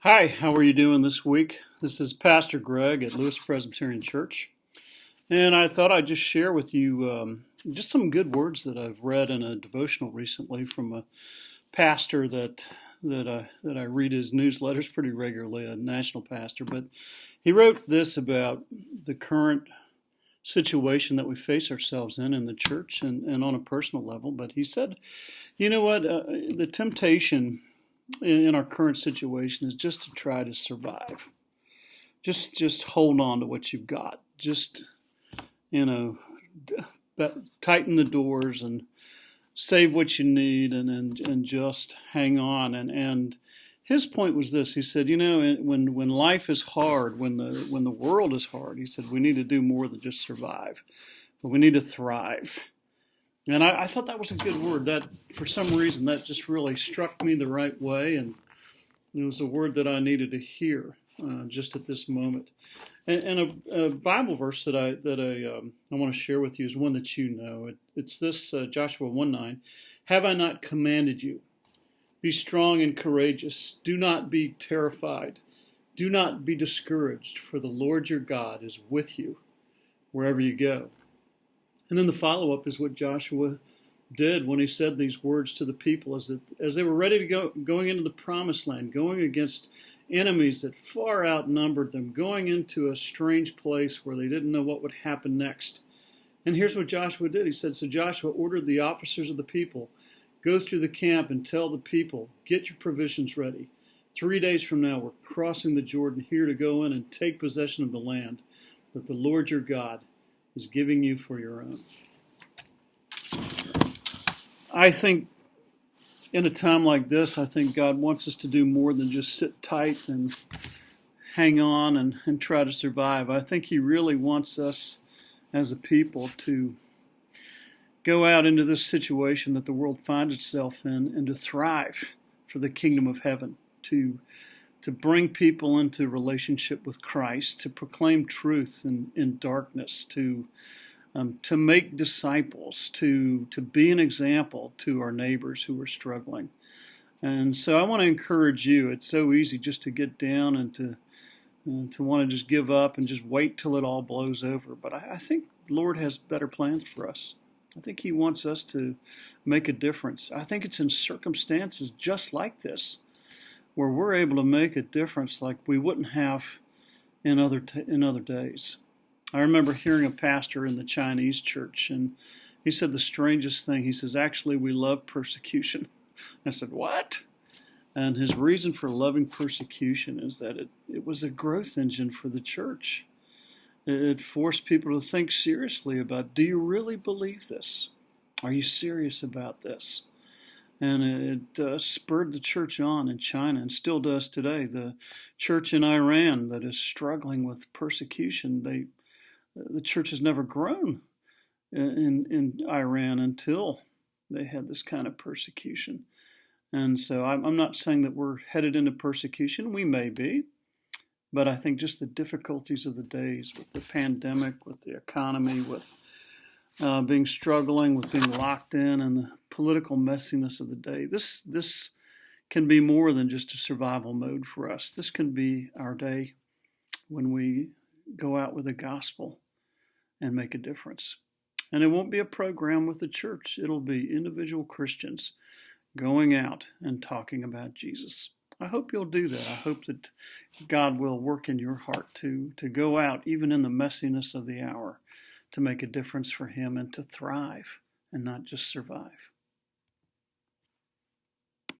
Hi, how are you doing this week? This is Pastor Greg at Lewis Presbyterian Church, and I thought I'd just share with you just some good words that I've read in a devotional recently from a pastor that I read his newsletters pretty regularly, a national pastor. But he wrote this about the current situation that we face ourselves in the church and on a personal level. But he said, you know what, the temptation in our current situation is just to try to survive. Just hold on to what you've got. Just you know, tighten the doors and save what you need, and just hang on. And his point was this: he said, when life is hard, when the world is hard, he said we need to do more than just survive, but we need to thrive. And I thought that was a good word. That, for some reason, that just really struck me the right way, and it was a word that I needed to hear just at this moment. And a Bible verse that I want to share with you is one that you know. It's this Joshua 1:9. Have I not commanded you? Be strong and courageous. Do not be terrified. Do not be discouraged, for the Lord your God is with you wherever you go. And then the follow-up is what Joshua did when he said these words to the people as they were ready to going into the promised land, going against enemies that far outnumbered them, going into a strange place where they didn't know what would happen next. And here's what Joshua did. He said, so Joshua ordered the officers of the people, go through the camp and tell the people, get your provisions ready. 3 days from now, we're crossing the Jordan here to go in and take possession of the land that the Lord your God is giving you for your own. I think in a time like this, I think God wants us to do more than just sit tight and hang on and try to survive. I think He really wants us as a people to go out into this situation that the world finds itself in and to thrive for the kingdom of heaven, to bring people into relationship with Christ, to proclaim truth in darkness, to make disciples, to be an example to our neighbors who are struggling. And so I want to encourage you. It's so easy just to get down and to want to just give up and just wait till it all blows over. But I think the Lord has better plans for us. I think He wants us to make a difference. I think it's in circumstances just like this where we're able to make a difference like we wouldn't have in other days. I remember hearing a pastor in the Chinese church, and he said the strangest thing. He says, actually, we love persecution. I said, what? And his reason for loving persecution is that it was a growth engine for the church. It forced people to think seriously about, do you really believe this? Are you serious about this? And it spurred the church on in China, and still does today. The church in Iran that is struggling with persecution, the church has never grown in Iran until they had this kind of persecution. And so I'm not saying that we're headed into persecution. We may be. But I think just the difficulties of the days with the pandemic, with the economy, with struggling with being locked in, and the political messiness of the day. This can be more than just a survival mode for us. This can be our day when we go out with the gospel and make a difference. And it won't be a program with the church. It'll be individual Christians going out and talking about Jesus. I hope you'll do that. I hope that God will work in your heart to go out, even in the messiness of the hour, to make a difference for Him and to thrive and not just survive.